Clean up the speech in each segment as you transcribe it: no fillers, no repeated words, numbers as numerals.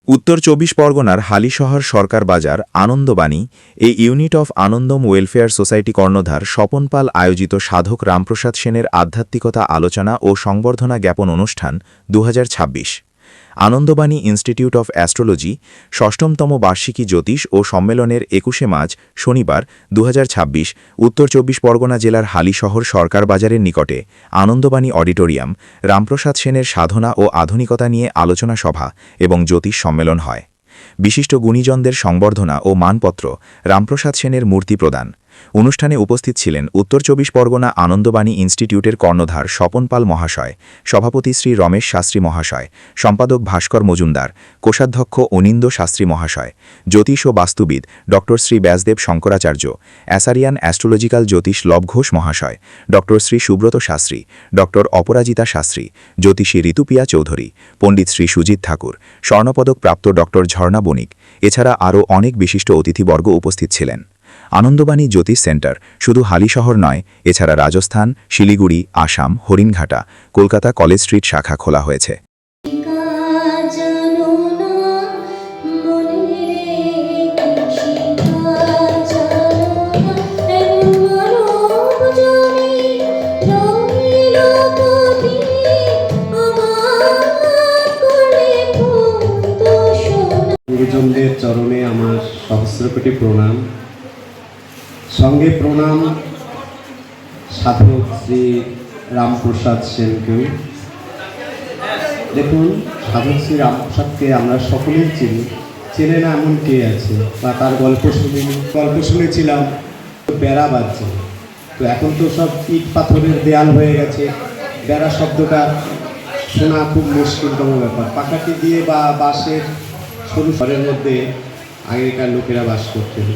উত্তর ২৪ পরগনার হালিশহর সরকার বাজার আনন্দবাণী এই ইউনিট অফ আনন্দম ওয়েলফেয়ার সোসাইটি কর্ণধার স্বপন পাল আয়োজিত সাধক রামপ্রসাদ সেনের আধ্যাত্মিকতা আলোচনা ও সংবর্ধনা জ্ঞাপন অনুষ্ঠান ২০২৬ আনন্দবাণী ইনস্টিটিউট অফ অ্যাস্ট্রোলজি ষষ্ঠমতম বার্ষিকী জ্যোতিষ ও সম্মেলনের ২১শে মার্চ শনিবার ২০২৬ উত্তর ২৪ পরগনা জেলার হালিশহর সরকার বাজারের নিকটে আনন্দবাণী অডিটোরিয়াম রামপ্রসাদ সেনের সাধনা ও আধুনিকতা নিয়ে আলোচনা সভা এবং জ্যোতিষ সম্মেলন হয়। বিশিষ্ট গুণীজনদের সংবর্ধনা ও মানপত্র, রামপ্রসাদ সেনের মূর্তি প্রদান। অনুষ্ঠানে উপস্থিত ছিলেন উত্তর ২৪ পরগনা আনন্দবাণী ইনস্টিটিউটের কর্ণধার স্বপন পাল মহাশয়, সভাপতি শ্রী রমেশ শাস্ত্রী মহাশয়, সম্পাদক ভাস্কর মজুমদার, কোষাধ্যক্ষ অনিন্দ শাস্ত্রী মহাশয়, জ্যোতিষ ও বাস্তুবিদ ড শ্রী ব্যাসদেব শঙ্করাচার্য, অ্যাসারিয়ান অ্যাস্ট্রোলজিক্যাল জ্যোতিষ লব ঘোষ মহাশয়, ড শ্রী সুব্রত শাস্ত্রী, ড অপরাজিতা শাস্ত্রী, জ্যোতিষী ঋতুপিয়া চৌধুরী, পণ্ডিত শ্রী সুজিত ঠাকুর, স্বর্ণপদক প্রাপ্ত ড ঝর্ণা বণিক, এছাড়া আরও অনেক বিশিষ্ট অতিথিবর্গ উপস্থিত ছিলেন। আনন্দবাণী জ্যোতিষ সেন্টার শুধু হালিশহর নয়, এছাড়া রাজস্থান, শিলিগুড়ি, আসাম, হরিণঘাটা, কলকাতা কলেজ স্ট্রিট শাখা খোলা হয়েছে। গুরুজনদের চরণে আমার সহস্র কোটি প্রণাম, সঙ্গে প্রণাম সাধক শ্রী রামপ্রসাদ সেনকেও। দেখুন, সাধক শ্রী রামপ্রসাদকে আমরা সকলেই চিনি, চেনে না এমন কে আছে, বা তার গল্প শুনেছিলাম বেড়া বাজছে। তো এখন তো সব ইট পাথরের দেয়াল হয়ে গেছে, বেড়া শব্দটা শোনা খুব মুশকিলতম ব্যাপার। পাকাটি দিয়ে বা বাঁশের সরু ঘরের মধ্যে আগেকার লোকেরা বাস করতেন।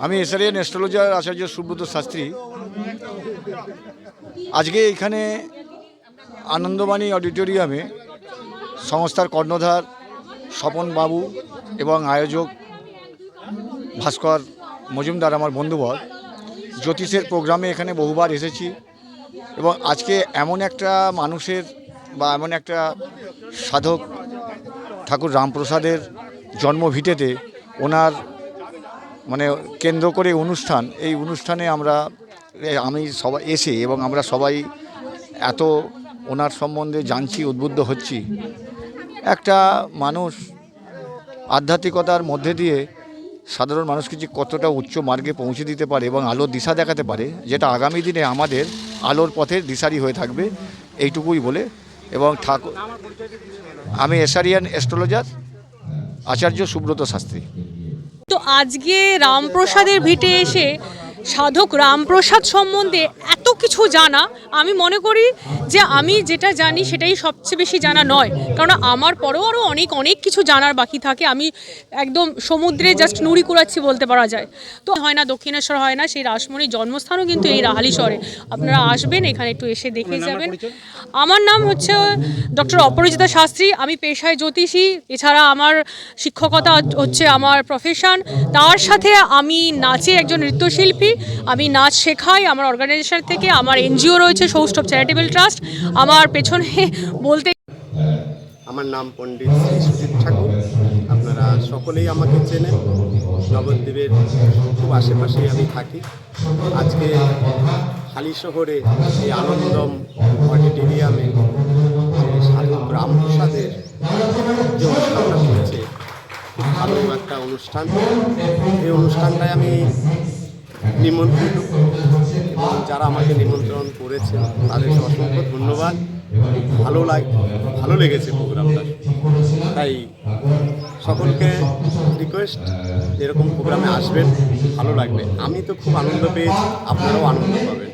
আমি এসারিয়ান অ্যাস্ট্রোলজার আচার্য সুব্রত শাস্ত্রী। আজকে এখানে আনন্দবাণী অডিটোরিয়ামে সংস্থার কর্ণধার স্বপন বাবু এবং আয়োজক ভাস্কর মজুমদার আমার বন্ধুবর জ্যোতিষের প্রোগ্রামে এখানে বহুবার এসেছি এবং আজকে এমন একটা মানুষের বা এমন একটা সাধক ঠাকুর রামপ্রসাদের জন্মভিটেতে ওনার কেন্দ্র করে অনুষ্ঠান, এই অনুষ্ঠানে আমি সবাই এসে এবং আমরা সবাই এত ওনার সম্বন্ধে জানছি, উদ্বুদ্ধ হচ্ছি। একটা মানুষ আধ্যাত্মিকতার মধ্যে দিয়ে সাধারণ মানুষকে যে কতটা উচ্চ মার্গে পৌঁছে দিতে পারে এবং আলোর দিশা দেখাতে পারে, যেটা আগামী দিনে আমাদের আলোর পথের দিশারি হয়ে থাকবে, এইটুকুই বলে। এবং আমি এসারিয়ান অ্যাস্ট্রোলজার আচার্য সুব্রত শাস্ত্রী। তো আজকে রামপ্রসাদের ভিটে এসে সাধক রামপ্রসাদ সম্বন্ধে এত কিছু জানা, আমি মনে করি যে আমি যেটা জানি সেটাই সবচেয়ে বেশি জানা নয়, কারণ আমার পরেও আরও অনেক কিছু জানার বাকি থাকে। আমি একদম সমুদ্রে জাস্ট নুড়ি কুড়াচ্ছি বলতে পারা যায়। তো হয় না, দক্ষিণেশ্বর হয় না, সেই রাসমণির জন্মস্থানও কিন্তু এই হালিশহরে। আপনারা আসবেন, এখানে একটু এসে দেখে যাবেন। আমার নাম হচ্ছে ডক্টর অপরাজিতা শাস্ত্রী। আমি পেশায় জ্যোতিষী, এছাড়া আমার শিক্ষকতা হচ্ছে আমার প্রফেশন। তার সাথে আমি নাচে একজন নৃত্যশিল্পী, আমি নাচ শেখাই আমার অর্গানাইজেশন থেকে। আমার এনজিও রয়েছে সৌষ্ঠব চ্যারিটেবল ট্রাস্ট। আমার পেছনে বলতে আমার নাম পণ্ডিত শ্রী সুজিত ঠাকুর। আপনারা সকলেই আমাকে চেনেন, নবদ্বীপের খুব আশেপাশেই আমি থাকি। আজকে হালিশহরে এই আনন্দম অডিটোরিয়ামে যে সাধক রামপ্রসাদের যে অনুষ্ঠানটা হয়েছে, খুব ভালো একটা অনুষ্ঠান। এই অনুষ্ঠানটায় আমি নিমন্ত্রিত এবং যারা আমাকে নিমন্ত্রণ করেছে তাদের অসংখ্য ধন্যবাদ। ভালো লেগেছে প্রোগ্রামটা, তাই সকলকে রিকোয়েস্ট এরকম প্রোগ্রামে আসবেন, ভালো লাগবে। আমি তো খুব আনন্দ পেয়েছি, আপনারাও আনন্দ পাবেন।